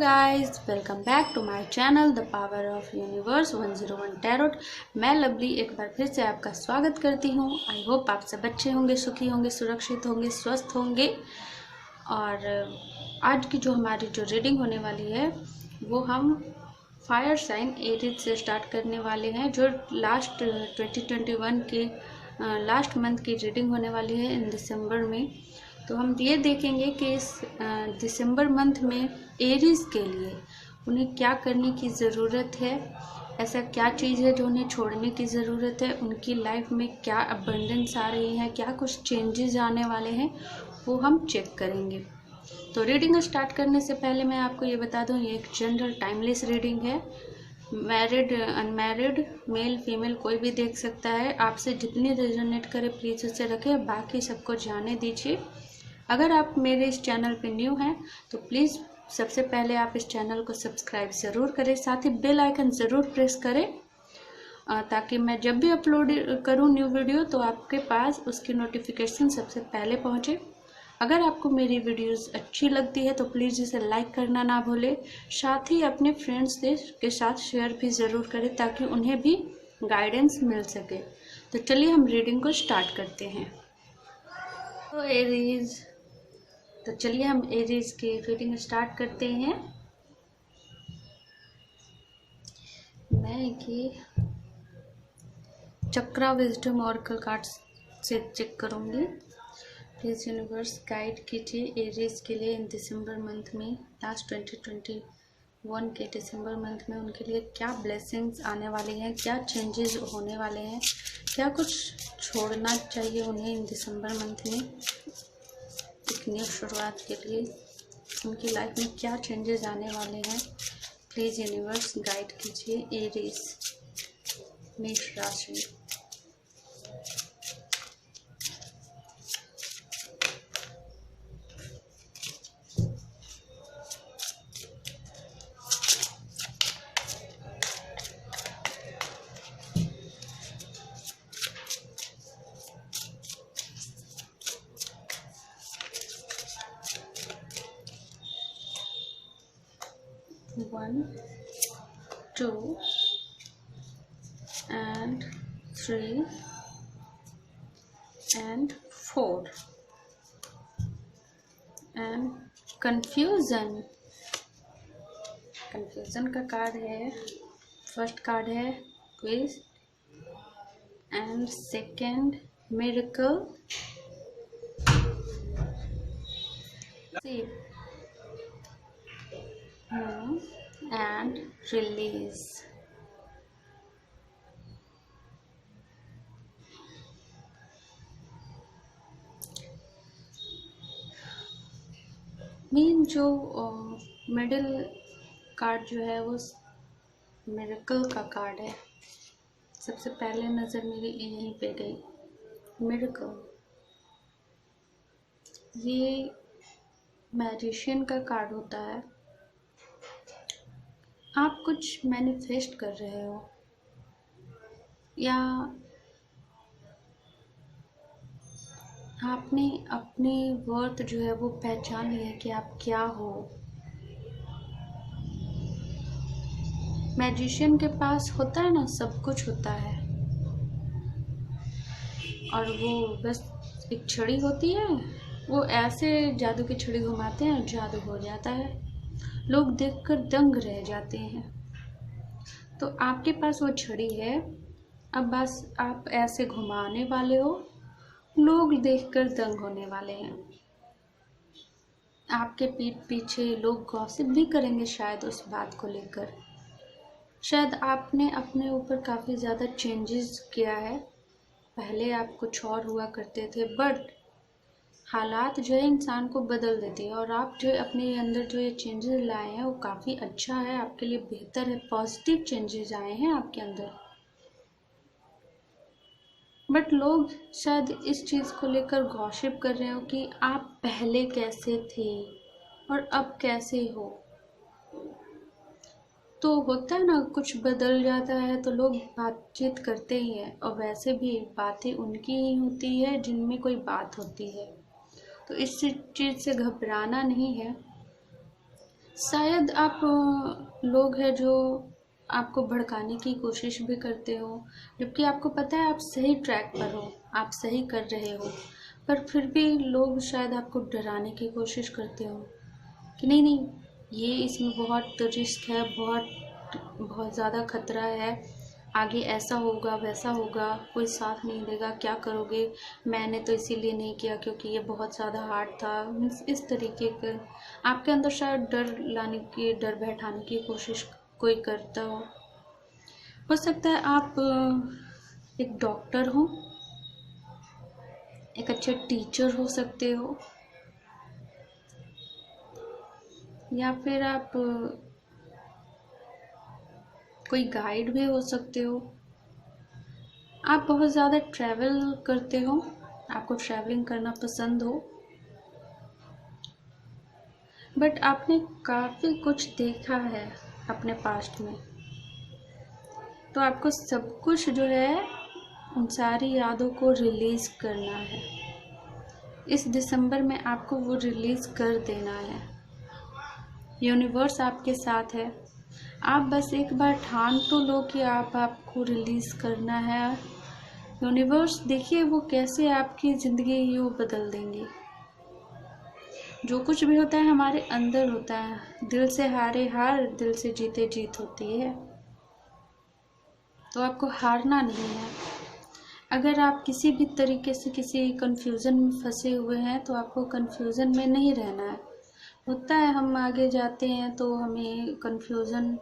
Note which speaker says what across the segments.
Speaker 1: Guys, welcome back to my channel the power of universe 101 tarot. मैं लवली एक बार फिर से आपका स्वागत करती हूँ। आई होप आप सब अच्छे होंगे, सुखी होंगे, सुरक्षित होंगे, स्वस्थ होंगे। और आज की जो हमारी जो रीडिंग होने वाली है वो हम फायर साइन एरीज से स्टार्ट करने वाले हैं, जो लास्ट 2021 के लास्ट मंथ की रीडिंग होने वाली है इन दिसंबर में। तो हम ये देखेंगे कि इस दिसंबर मंथ में एरीज के लिए उन्हें क्या करने की ज़रूरत है, ऐसा क्या चीज़ है जो उन्हें छोड़ने की ज़रूरत है, उनकी लाइफ में क्या अबंडेंस आ रही है, क्या कुछ चेंजेस आने वाले हैं, वो हम चेक करेंगे। तो रीडिंग स्टार्ट करने से पहले मैं आपको ये बता दूं, ये एक जनरल टाइमलेस रीडिंग है। मैरिड अनमैरिड मेल फीमेल कोई भी देख सकता है। आपसे जितनी रेजोनेट करे प्लीज़ उसे रखें, बाकी सबको जाने दीजिए। अगर आप मेरे इस चैनल पे न्यू हैं तो प्लीज़ सबसे पहले आप इस चैनल को सब्सक्राइब ज़रूर करें, साथ ही बेल आइकन ज़रूर प्रेस करें ताकि मैं जब भी अपलोड करूं न्यू वीडियो तो आपके पास उसकी नोटिफिकेशन सबसे पहले पहुंचे। अगर आपको मेरी वीडियोस अच्छी लगती है तो प्लीज़ इसे लाइक करना ना भूलें, साथ ही अपने फ्रेंड्स के साथ शेयर भी ज़रूर करें ताकि उन्हें भी गाइडेंस मिल सके। तो चलिए हम रीडिंग को स्टार्ट करते हैं। तो चलिए हम एरीज की रीडिंग स्टार्ट करते हैं। मैं ये चक्रा विजडम ऑरेकल कार्ड्स से चेक करूंगी। प्लीज़ यूनिवर्स गाइड कीजिए एरीज के लिए इन दिसंबर मंथ में, लास्ट 2021 के दिसंबर मंथ में उनके लिए क्या ब्लेसिंग्स आने वाली हैं, क्या चेंजेस होने वाले हैं, क्या कुछ छोड़ना चाहिए उन्हें इन दिसंबर मंथ में। एक न्यू शुरुआत के लिए उनकी लाइफ में क्या चेंजेस आने वाले हैं, प्लीज़ यूनिवर्स गाइड कीजिए एरीज मेष राशि। One, 2 and 3 and 4 and confusion का कार्ड है। फर्स्ट कार्ड है twist and second miracle and release. Main जो मिडिल कार्ड जो है वो मिरेकल का कार्ड है। सबसे पहले नज़र मेरी यहीं पे गई मिरेकल। ये मैजिशियन का कार्ड होता है। आप कुछ मैनिफेस्ट कर रहे हो या आपने अपनी वर्थ जो है वो पहचान ली है कि आप क्या हो। मैजिशियन के पास होता है ना, सब कुछ होता है और वो बस एक छड़ी होती है, वो ऐसे जादू की छड़ी घुमाते हैं और जादू हो जाता है, लोग देखकर दंग रह जाते हैं। तो आपके पास वो छड़ी है, अब बस आप ऐसे घुमाने वाले हो, लोग देखकर दंग होने वाले हैं। आपके पीठ पीछे लोग गॉसिप भी करेंगे शायद उस बात को लेकर। शायद आपने अपने ऊपर काफ़ी ज़्यादा चेंजेस किया है। पहले आप कुछ और हुआ करते थे, बट हालात जो है इंसान को बदल देती है और आप जो अपने अंदर जो ये चेंजेस लाए हैं वो काफ़ी अच्छा है, आपके लिए बेहतर है, पॉजिटिव चेंजेस आए हैं आपके अंदर। बट लोग शायद इस चीज़ को लेकर गॉसिप कर रहे हो कि आप पहले कैसे थे और अब कैसे हो। तो होता है ना, कुछ बदल जाता है तो लोग बातचीत करते ही हैं, और वैसे भी बातें उनकी ही होती है जिनमें कोई बात होती है। तो इस चीज़ से घबराना नहीं है। शायद आप लोग हैं जो आपको भड़काने की कोशिश भी करते हो, जबकि आपको पता है आप सही ट्रैक पर हो, आप सही कर रहे हो, पर फिर भी लोग शायद आपको डराने की कोशिश करते हो कि नहीं नहीं, ये इसमें बहुत रिस्क है, बहुत बहुत ज़्यादा खतरा है, आगे ऐसा होगा वैसा होगा, कोई साथ नहीं देगा, क्या करोगे, मैंने तो इसीलिए नहीं किया क्योंकि ये बहुत ज़्यादा हार्ड था। मीन्स इस तरीके के आपके अंदर शायद डर लाने की, डर बैठाने की कोशिश कोई करता हो सकता है आप एक डॉक्टर हो, एक अच्छे टीचर हो सकते हो, या फिर आप कोई गाइड भी हो सकते हो। आप बहुत ज़्यादा ट्रैवल करते हो, आपको ट्रैवलिंग करना पसंद हो, बट आपने काफ़ी कुछ देखा है अपने पास्ट में, तो आपको सब कुछ जो है उन सारी यादों को रिलीज़ करना है। इस दिसंबर में आपको वो रिलीज़ कर देना है। यूनिवर्स आपके साथ है, आप बस एक बार ठान तो लो कि आपको रिलीज़ करना है। यूनिवर्स देखिए वो कैसे आपकी ज़िंदगी यूँ बदल देंगी। जो कुछ भी होता है हमारे अंदर होता है, दिल से हारे हार, दिल से जीते जीत होती है, तो आपको हारना नहीं है। अगर आप किसी भी तरीके से किसी कंफ्यूज़न में फंसे हुए हैं तो आपको कंफ्यूज़न में नहीं रहना है। होता है हम आगे जाते हैं तो हमें कंफ्यूज़न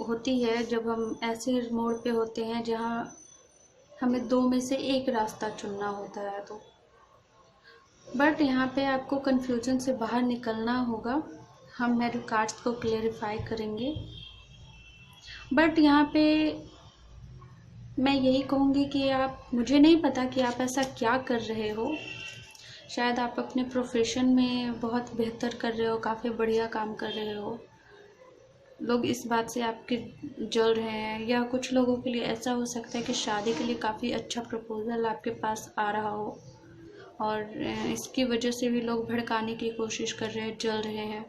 Speaker 1: होती है जब हम ऐसे मोड़ पे होते हैं जहाँ हमें दो में से एक रास्ता चुनना होता है। तो बट यहाँ पे आपको कंफ्यूजन से बाहर निकलना होगा। हम मेरे कार्ड्स को क्लेरिफाई करेंगे, बट यहाँ पे मैं यही कहूँगी कि आप, मुझे नहीं पता कि आप ऐसा क्या कर रहे हो। शायद आप अपने प्रोफेशन में बहुत बेहतर कर रहे हो, काफ़ी बढ़िया काम कर रहे हो, लोग इस बात से आपके जल रहे हैं, या कुछ लोगों के लिए ऐसा हो सकता है कि शादी के लिए काफ़ी अच्छा प्रपोजल आपके पास आ रहा हो और इसकी वजह से भी लोग भड़काने की कोशिश कर रहे हैं, जल रहे हैं।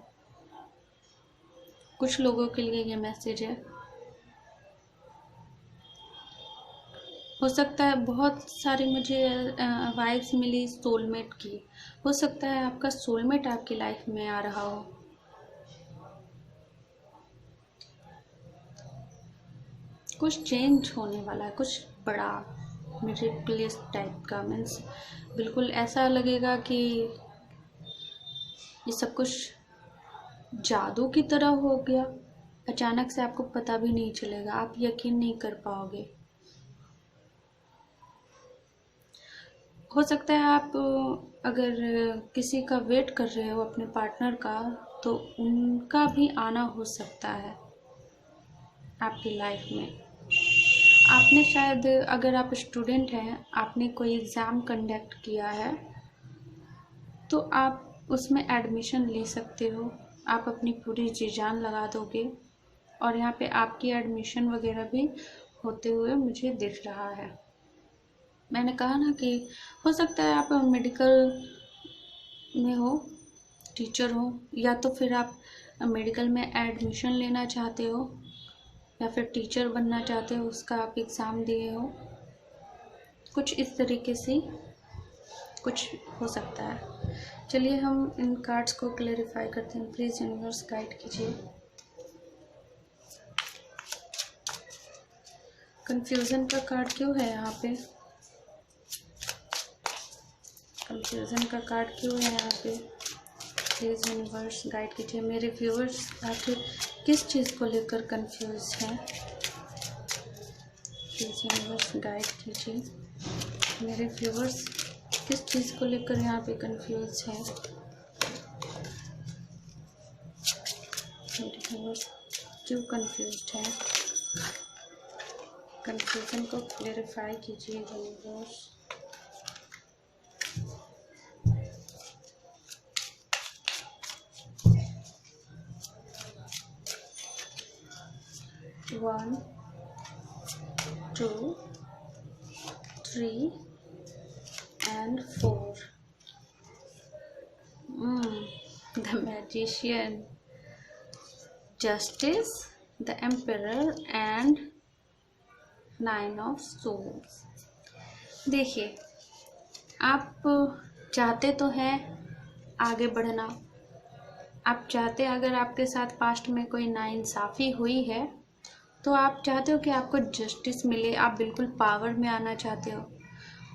Speaker 1: कुछ लोगों के लिए ये मैसेज है। हो सकता है बहुत सारी मुझे वाइब्स मिली सोलमेट की, हो सकता है आपका सोलमेट आपकी लाइफ में आ रहा हो। कुछ चेंज होने वाला है, कुछ बड़ा मिरेकलियस टाइप का। मीन्स बिल्कुल ऐसा लगेगा कि ये सब कुछ जादू की तरह हो गया, अचानक से आपको पता भी नहीं चलेगा, आप यकीन नहीं कर पाओगे। हो सकता है आप अगर किसी का वेट कर रहे हो अपने पार्टनर का, तो उनका भी आना हो सकता है आपकी लाइफ में। आपने शायद, अगर आप स्टूडेंट हैं, आपने कोई एग्ज़ाम कंडक्ट किया है तो आप उसमें एडमिशन ले सकते हो, आप अपनी पूरी जी जान लगा दोगे, और यहाँ पे आपकी एडमिशन वगैरह भी होते हुए मुझे दिख रहा है। मैंने कहा ना कि हो सकता है आप मेडिकल में हो, टीचर हो, या तो फिर आप मेडिकल में एडमिशन लेना चाहते हो, या फिर टीचर बनना चाहते हो, उसका आप एग्ज़ाम दिए हो, कुछ इस तरीके से कुछ हो सकता है। चलिए हम इन कार्ड्स को क्लेरिफाई करते हैं। प्लीज़ यूनिवर्स गाइड कीजिए। कंफ्यूजन का कार्ड क्यों है यहाँ पे? कंफ्यूजन का कार्ड क्यों है यहाँ पे? प्लीज़ यूनिवर्स गाइड कीजिए। मेरे व्यूअर्स आखिर किस चीज़ को लेकर कंफ्यूज हैं? प्लीज़ यूनिवर्स गाइड कीजिए। मेरे व्यूअर्स किस चीज़ को लेकर यहाँ पे कंफ्यूज हैं? मेरे व्यूअर्स क्यों कंफ्यूज हैं? कंफ्यूजन को क्लेरिफाई कीजिए universe. One, 2, 3 and 4. The magician. Justice, the emperor and 9 of souls. देखिए, आप चाहते तो हैं आगे बढ़ना, आप चाहते, अगर आपके साथ पास्ट में कोई नाइंसाफ़ी हुई है तो आप चाहते हो कि आपको जस्टिस मिले, आप बिल्कुल पावर में आना चाहते हो।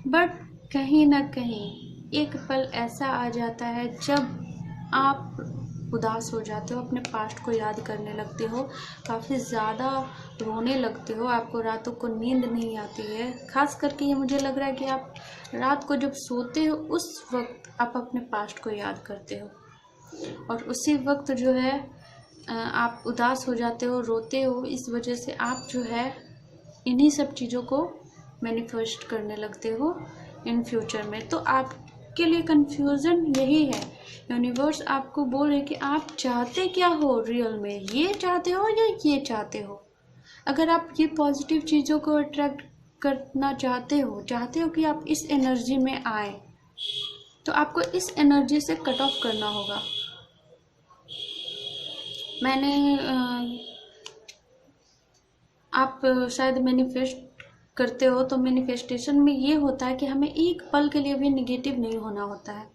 Speaker 1: बट कहीं ना कहीं एक पल ऐसा आ जाता है जब आप उदास हो जाते हो, अपने पास्ट को याद करने लगते हो, काफ़ी ज़्यादा रोने लगते हो, आपको रातों को नींद नहीं आती है। खास करके ये मुझे लग रहा है कि आप रात को जब सोते हो उस वक्त आप अपने पास्ट को याद करते हो, और उसी वक्त जो है आप उदास हो जाते हो, रोते हो। इस वजह से आप जो है इन्हीं सब चीज़ों को मैनिफेस्ट करने लगते हो इन फ्यूचर में। तो आपके लिए कंफ्यूजन यही है, यूनिवर्स आपको बोल रहे कि आप चाहते क्या हो रियल में, ये चाहते हो या ये चाहते हो। अगर आप ये पॉजिटिव चीज़ों को अट्रैक्ट करना चाहते हो कि आप इस एनर्जी में आए, तो आपको इस एनर्जी से कट ऑफ करना होगा। मैंने आप शायद मैनिफेस्ट करते हो, तो मैनिफेस्टेशन में ये होता है कि हमें एक पल के लिए भी निगेटिव नहीं होना होता है।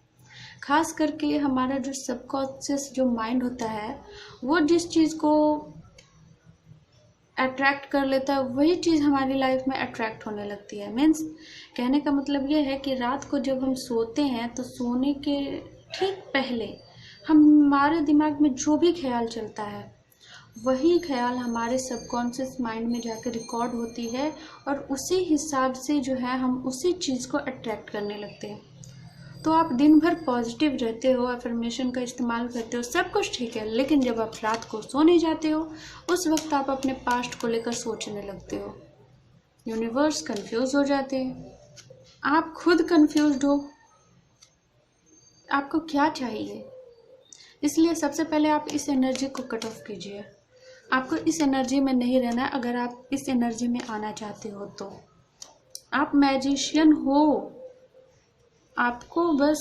Speaker 1: खास करके हमारा जो सबकॉन्शियस जो माइंड होता है, वो जिस चीज़ को अट्रैक्ट कर लेता है वही चीज़ हमारी लाइफ में अट्रैक्ट होने लगती है। मीन्स कहने का मतलब ये है कि रात को जब हम सोते हैं तो सोने के ठीक पहले हमारे दिमाग में जो भी ख्याल चलता है वही ख्याल हमारे सबकॉन्शियस माइंड में जाकर रिकॉर्ड होती है, और उसी हिसाब से जो है हम उसी चीज़ को अट्रैक्ट करने लगते हैं। तो आप दिन भर पॉजिटिव रहते हो, अफर्मेशन का इस्तेमाल करते हो, सब कुछ ठीक है, लेकिन जब आप रात को सोने जाते हो उस वक्त आप अपने पास्ट को लेकर सोचने लगते हो। यूनिवर्स कंफ्यूज हो जाते हैं, आप खुद कंफ्यूज्ड हो, आपको क्या चाहिए। इसलिए सबसे पहले आप इस एनर्जी को कट ऑफ कीजिए। आपको इस एनर्जी में नहीं रहना है। अगर आप इस एनर्जी में आना चाहते हो तो आप मैजिशियन हो, आपको बस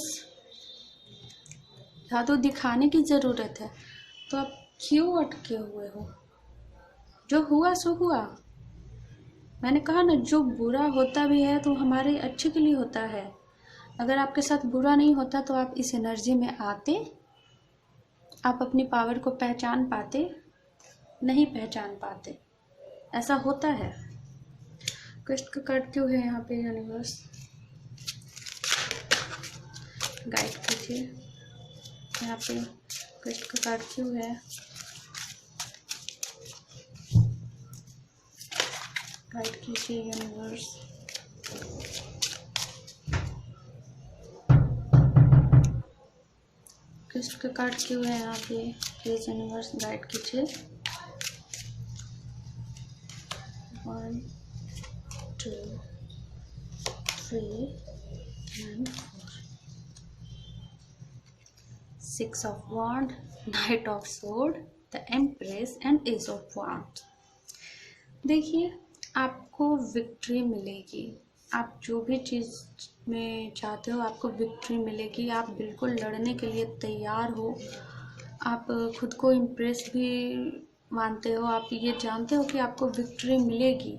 Speaker 1: जादू दिखाने की ज़रूरत है। तो आप क्यों अटके हुए हो? जो हुआ सो हुआ। मैंने कहा ना, जो बुरा होता भी है तो हमारे अच्छे के लिए होता है। अगर आपके साथ बुरा नहीं होता तो आप इस एनर्जी में आते, आप अपनी पावर को पहचान पाते, नहीं पहचान पाते। ऐसा होता है। क्वेस्ट का कार्ड क्यों है यहाँ पे यूनिवर्स? गाइड कीजिए, यहाँ पे क्वेस्ट का कार्ड क्यों है? गाइड कीजिए यूनिवर्स। क्वेस्ट का कार्ड क्यों है यहाँ पे? प्लीज यूनिवर्स गाइड कीजिए। 1 2 3 and 4। 6 of Wands, Knight of Sword, the Empress and Ace of Wands। देखिए, आपको विक्ट्री मिलेगी। आप जो भी चीज़ में चाहते हो आपको विक्ट्री मिलेगी। आप बिल्कुल लड़ने के लिए तैयार हो। आप खुद को इम्प्रेस भी मानते हो, आप ये जानते हो कि आपको विक्ट्री मिलेगी।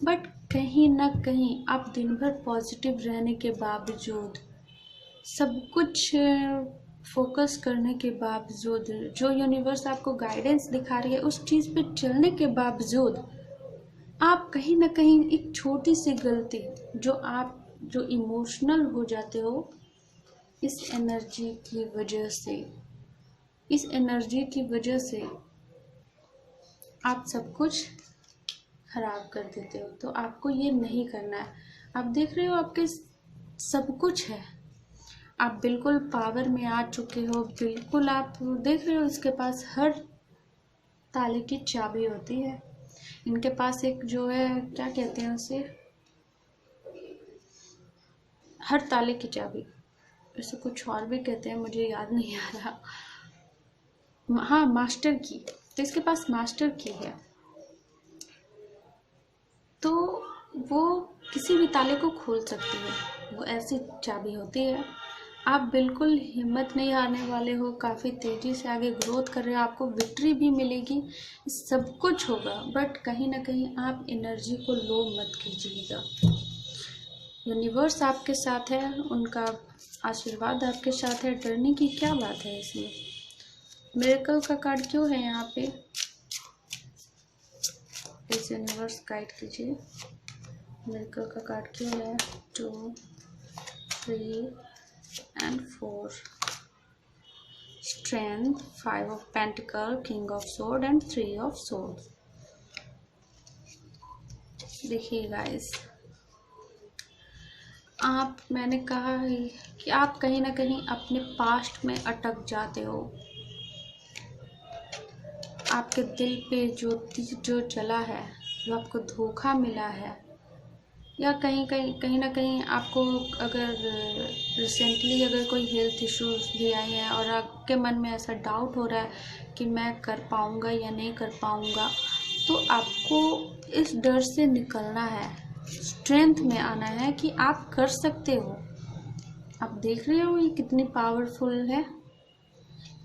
Speaker 1: बट कहीं ना कहीं आप दिन भर पॉजिटिव रहने के बावजूद, सब कुछ फोकस करने के बावजूद, जो यूनिवर्स आपको गाइडेंस दिखा रही है उस चीज़ पे चलने के बावजूद, आप कहीं ना कहीं एक छोटी सी गलती, जो इमोशनल हो जाते हो इस एनर्जी की वजह से, इस एनर्जी की वजह से आप सब कुछ खराब कर देते हो। तो आपको ये नहीं करना है। आप देख रहे हो आपके सब कुछ है, आप बिल्कुल पावर में आ चुके हो। बिल्कुल आप देख रहे हो इसके पास हर ताले की चाबी होती है। इनके पास एक जो है, क्या कहते हैं उसे, हर ताले की चाबी, इसे कुछ और भी कहते हैं, मुझे याद नहीं आ रहा। हाँ, मास्टर की। तो इसके पास मास्टर की है, तो वो किसी भी ताले को खोल सकती है। वो ऐसी चाबी होती है। आप बिल्कुल हिम्मत नहीं हारने वाले हो, काफ़ी तेज़ी से आगे ग्रोथ कर रहे हो, आपको विक्ट्री भी मिलेगी, सब कुछ होगा। बट कहीं ना कहीं आप एनर्जी को लो मत कीजिएगा। यूनिवर्स आपके साथ है, उनका आशीर्वाद आपके साथ है, डरने की क्या बात है इसमें। मिरेकल का कार्ड क्यों है यहाँ पे, इस यूनिवर्स गाइड कीजिए। मिरेकल का कार्ड क्यों है, 2, 3 and 4, strength, 5 of pentacle, king of sword and 3 of sword। देखिए गाइस, मैंने कहा है कि आप कहीं ना कहीं अपने पास्ट में अटक जाते हो। आपके दिल पे जो चला है, जो आपको धोखा मिला है, या कहीं ना कहीं आपको अगर रिसेंटली अगर कोई हेल्थ इश्यूज भी आए हैं और आपके मन में ऐसा डाउट हो रहा है कि मैं कर पाऊँगा या नहीं कर पाऊँगा, तो आपको इस डर से निकलना है, स्ट्रेंथ में आना है कि आप कर सकते हो। आप देख रहे हो ये कितनी पावरफुल है,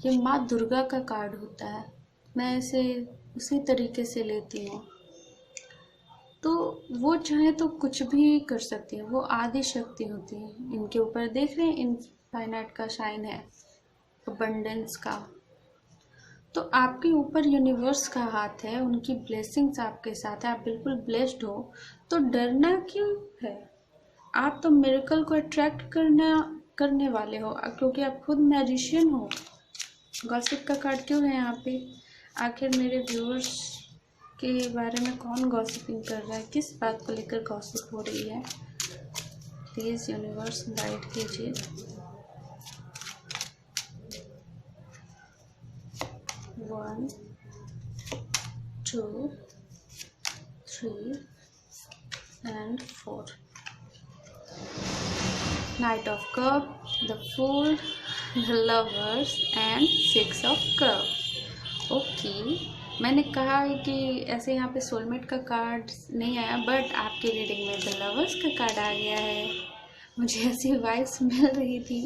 Speaker 1: ये माँ दुर्गा का कार्ड होता है, मैं इसे उसी तरीके से लेती हूँ। तो वो चाहे तो कुछ भी कर सकती है, वो आदि शक्ति होती है। इनके ऊपर देख रहे हैं, इनफाइनाइट का साइन है, अबंडेंस का। तो आपके ऊपर यूनिवर्स का हाथ है, उनकी ब्लेसिंग्स आपके साथ है, आप बिल्कुल ब्लेस्ड हो। तो डरना क्यों है, आप तो मिरेकल को अट्रैक्ट करने वाले हो, क्योंकि आप खुद मैजिशियन हो। गॉसिप का कार्ड क्यों है यहाँ पे, आखिर मेरे व्यूअर्स के बारे में कौन गॉसिपिंग कर रहा है, किस बात को लेकर गॉसिप हो रही है, प्लीज़ यूनिवर्स गाइड कीजिए। One, 2, 3 and 4, Knight of Cups, the Fool, the Lovers and 6 of Cups। Okay, मैंने कहा है कि ऐसे यहाँ पे सोलमेट का कार्ड नहीं आया, बट आपकी रीडिंग में द लवर्स का कार्ड आ गया है। मुझे ऐसी वाइब्स मिल रही थी,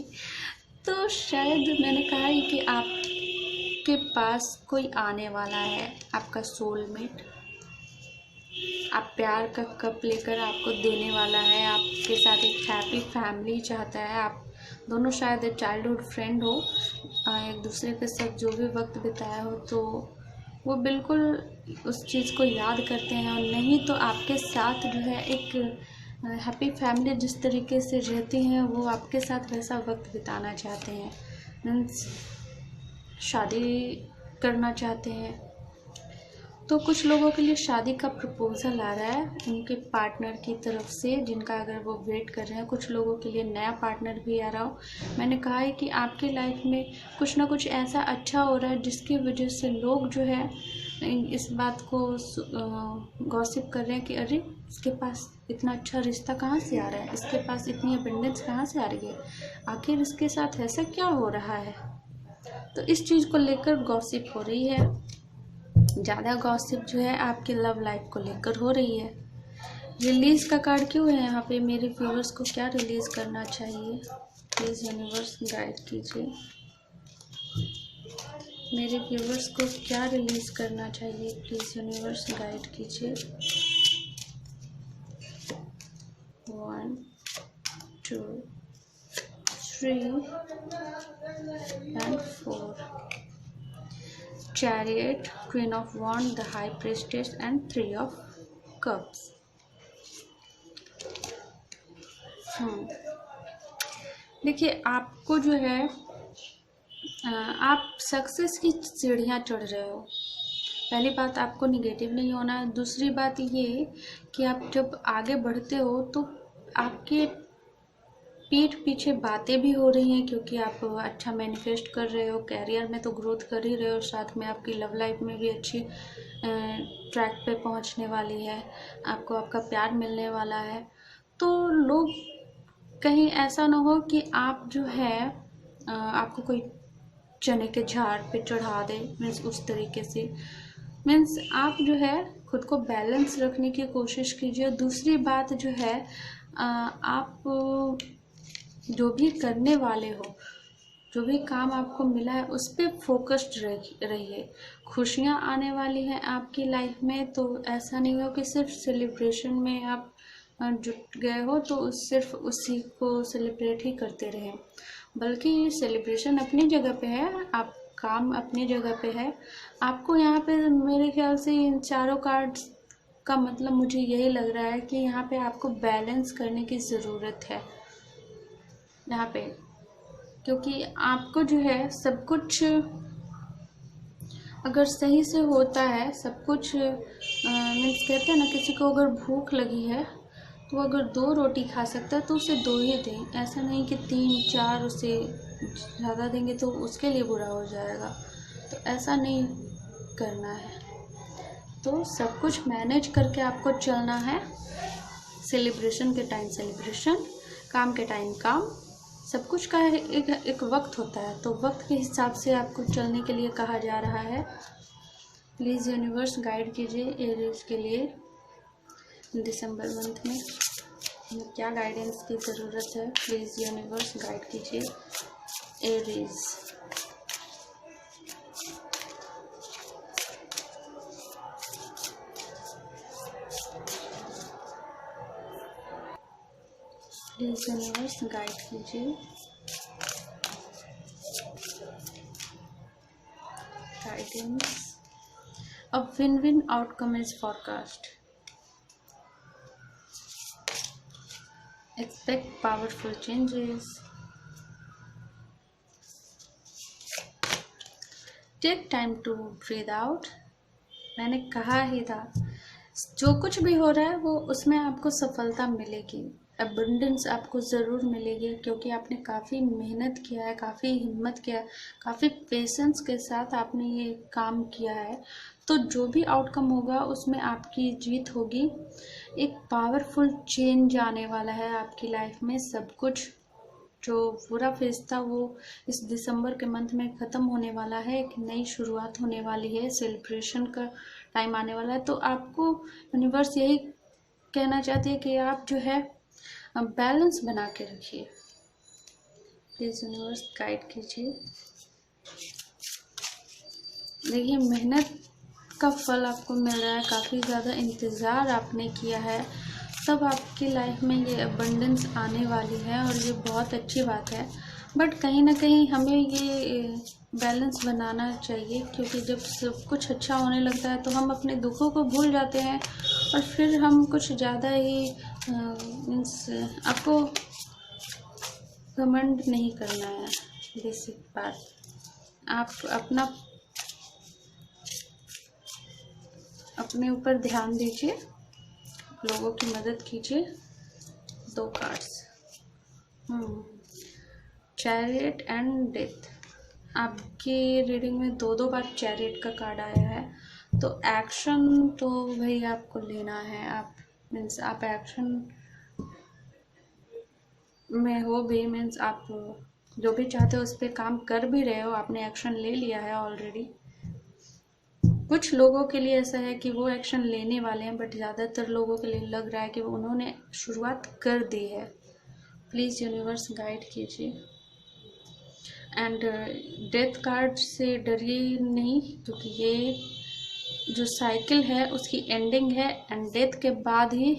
Speaker 1: तो शायद मैंने कहा है कि आपके पास कोई आने वाला है, आपका सोलमेट। आप प्यार का कप लेकर आपको देने वाला है, आपके साथ एक हैप्पी फैमिली चाहता है। आप दोनों शायद एक चाइल्डहुड फ्रेंड हो, एक दूसरे के साथ जो भी वक्त बिताया हो, तो वो बिल्कुल उस चीज़ को याद करते हैं। और नहीं तो आपके साथ जो है एक हैप्पी फैमिली जिस तरीके से रहती हैं, वो आपके साथ वैसा वक्त बिताना चाहते हैं, मीन्स शादी करना चाहते हैं। तो कुछ लोगों के लिए शादी का प्रपोजल आ रहा है उनके पार्टनर की तरफ से, जिनका अगर वो वेट कर रहे हैं। कुछ लोगों के लिए नया पार्टनर भी आ रहा हो। मैंने कहा है कि आपके लाइफ में कुछ ना कुछ ऐसा अच्छा हो रहा है जिसकी वजह से लोग जो है इस बात को गॉसिप कर रहे हैं कि अरे इसके पास इतना अच्छा रिश्ता कहाँ से आ रहा है, इसके पास इतनी अबंडेंस कहाँ से आ रही है, आखिर इसके साथ ऐसा क्या हो रहा है। तो इस चीज़ को लेकर गॉसिप हो रही है। ज़्यादा गॉसिप जो है आपके लव लाइफ को लेकर हो रही है। रिलीज़ का कार्ड क्यों है यहाँ पे, मेरे व्यूअर्स को क्या रिलीज़ करना चाहिए, प्लीज़ यूनिवर्स गाइड कीजिए। मेरे व्यूअर्स को क्या रिलीज़ करना चाहिए, प्लीज़ यूनिवर्स गाइड कीजिए। 1, 2, 3 and 4, Chariot, Queen of Wands, the High Priestess and 3 of Cups। देखिए, आपको जो है आप सक्सेस की सीढ़ियाँ चढ़ रहे हो। पहली बात, आपको निगेटिव नहीं होना है। दूसरी बात ये कि आप जब आगे बढ़ते हो तो आपके पीठ पीछे बातें भी हो रही हैं, क्योंकि आप अच्छा मैनिफेस्ट कर रहे हो, कैरियर में तो ग्रोथ कर ही रहे हो, साथ में आपकी लव लाइफ में भी अच्छी ट्रैक पे पहुंचने वाली है, आपको आपका प्यार मिलने वाला है। तो लोग कहीं ऐसा ना हो कि आप जो है आपको कोई चने के झाड़ पे चढ़ा दे, मीन्स उस तरीके से। मीन्स आप जो है खुद को बैलेंस रखने की कोशिश कीजिए। दूसरी बात जो है आप जो भी करने वाले हो, जो भी काम आपको मिला है उस पर फोकस्ड रहिए। खुशियाँ आने वाली हैं आपकी लाइफ में, तो ऐसा नहीं हो कि सिर्फ सेलिब्रेशन में आप जुट गए हो तो सिर्फ उसी को सेलिब्रेट ही करते रहें, बल्कि ये सेलिब्रेशन अपनी जगह पे है, आप काम अपनी जगह पे है। आपको यहाँ पे मेरे ख्याल से इन चारों कार्ड्स का मतलब मुझे यही लग रहा है कि यहाँ पे आपको बैलेंस करने की ज़रूरत है यहाँ पे, क्योंकि आपको जो है सब कुछ अगर सही से होता है, सब कुछ मीन्स कहते हैं ना, किसी को अगर भूख लगी है तो अगर 2 रोटी खा सकता है तो उसे 2 ही दें, ऐसा नहीं कि 3-4 उसे ज़्यादा देंगे तो उसके लिए बुरा हो जाएगा। तो ऐसा नहीं करना है, तो सब कुछ मैनेज करके आपको चलना है। सेलिब्रेशन के टाइम सेलिब्रेशन, काम के टाइम काम, सब कुछ का एक वक्त होता है, तो वक्त के हिसाब से आपको चलने के लिए कहा जा रहा है। प्लीज़ यूनिवर्स गाइड कीजिए एरीज के लिए दिसंबर मंथ में क्या गाइडेंस की ज़रूरत है। प्लीज़ यूनिवर्स गाइड कीजिए एरीज। प्लीज़ यूनिवर्स गाइड कीजिए guidance. A win-win outcome is forecast. Expect powerful changes. Take time to breathe out. मैंने कहा ही था, जो कुछ भी हो रहा है वो उसमें आपको सफलता मिलेगी, अबंडेंस आपको ज़रूर मिलेगी, क्योंकि आपने काफ़ी मेहनत किया है, काफ़ी हिम्मत किया है, काफ़ी पेशेंस के साथ आपने ये काम किया है। तो जो भी आउटकम होगा उसमें आपकी जीत होगी। एक पावरफुल चेंज आने वाला है आपकी लाइफ में। सब कुछ जो बुरा फेज था वो इस दिसंबर के मंथ में ख़त्म होने वाला है, एक नई शुरुआत होने वाली है, सेलिब्रेशन का टाइम आने वाला है। तो आपको यूनिवर्स यही कहना चाहती है कि आप जो है बैलेंस बना के रखिए। प्लीज़ यूनिवर्स गाइड कीजिए। देखिए, मेहनत का फल आपको मिल रहा है, काफ़ी ज़्यादा इंतज़ार आपने किया है, तब आपकी लाइफ में ये अबंडेंस आने वाली है और ये बहुत अच्छी बात है। बट कहीं ना कहीं हमें ये बैलेंस बनाना चाहिए, क्योंकि जब सब कुछ अच्छा होने लगता है तो हम अपने दुखों को भूल जाते हैं और फिर हम कुछ ज़्यादा ही मीन्स आपको घमंड नहीं करना है। बेसिक बात, आप अपने ऊपर ध्यान दीजिए, लोगों की मदद कीजिए। 2 कार्ड्स, चैरियट एंड डेथ। आपकी रीडिंग में 2 बार चैरियट का कार्ड आया है, तो एक्शन तो भाई आपको लेना है। आप मीन्स आप एक्शन में हो भी, मीन्स आप जो भी चाहते हो उस पर काम कर भी रहे हो, आपने एक्शन ले लिया है ऑलरेडी। कुछ लोगों के लिए ऐसा है कि वो एक्शन लेने वाले हैं, बट ज़्यादातर लोगों के लिए लग रहा है कि उन्होंने शुरुआत कर दी है। प्लीज़ यूनिवर्स गाइड कीजिए। एंड डेथ कार्ड से डरिए नहीं, क्योंकि ये जो साइकिल है उसकी एंडिंग है, एंड डेथ के बाद ही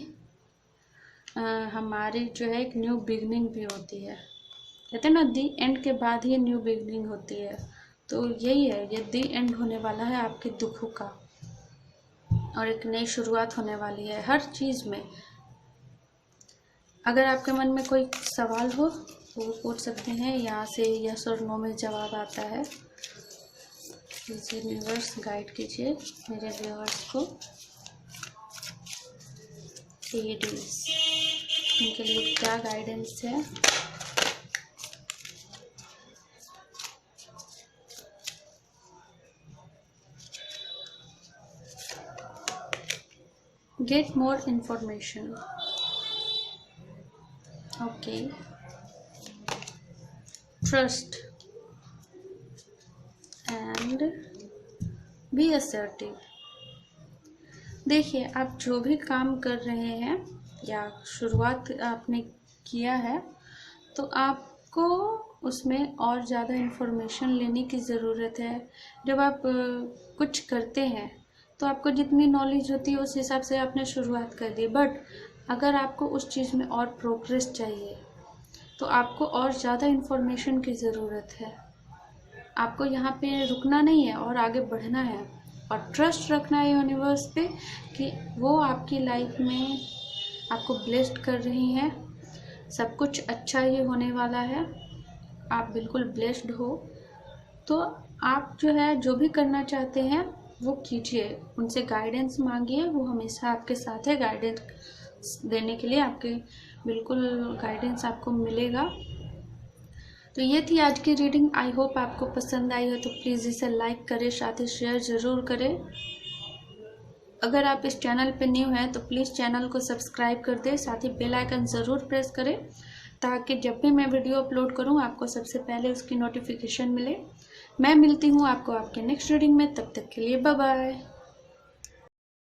Speaker 1: हमारी जो है एक न्यू बिगनिंग भी होती है। कहते हैं ना, दी एंड के बाद ही न्यू बिगनिंग होती है, तो यही है, ये दी एंड होने वाला है आपके दुखों का और एक नई शुरुआत होने वाली है हर चीज़ में। अगर आपके मन में कोई सवाल हो तो वो पूछ सकते हैं, यहाँ से यस और नो में जवाब आता है। प्लीज़ यूनिवर्स गाइड कीजिए मेरे व्यूअर्स को, एडीज उनके लिए क्या गाइडेंस है। Get more information. Okay. Trust and be assertive. देखिए, आप जो भी काम कर रहे हैं या शुरुआत आपने किया है, तो आपको उसमें और ज़्यादा इन्फॉर्मेशन लेने की ज़रूरत है। जब आप कुछ करते हैं तो आपको जितनी नॉलेज होती है उस हिसाब से आपने शुरुआत कर दी, बट अगर आपको उस चीज़ में और प्रोग्रेस चाहिए तो आपको और ज़्यादा इन्फॉर्मेशन की ज़रूरत है। आपको यहाँ पे रुकना नहीं है और आगे बढ़ना है और ट्रस्ट रखना है यूनिवर्स पे कि वो आपकी लाइफ में आपको ब्लेस्ड कर रही हैं। सब कुछ अच्छा ही होने वाला है, आप बिल्कुल ब्लेस्ड हो। तो आप जो है जो भी करना चाहते हैं वो कीजिए, उनसे गाइडेंस मांगिए, वो हमेशा आपके साथ है। गाइडेंस देने के लिए आपके बिल्कुल गाइडेंस आपको मिलेगा। तो ये थी आज की रीडिंग। आई होप आपको पसंद आई हो तो प्लीज़ इसे लाइक करें, साथ ही शेयर ज़रूर करें। अगर आप इस चैनल पे न्यू हैं तो प्लीज़ चैनल को सब्सक्राइब कर दें, साथ ही बेल आइकन ज़रूर प्रेस करें ताकि जब भी मैं वीडियो अपलोड करूं आपको सबसे पहले उसकी नोटिफिकेशन मिले। मैं मिलती हूं आपको आपके नेक्स्ट रीडिंग में, तब तक के लिए बाय बाय।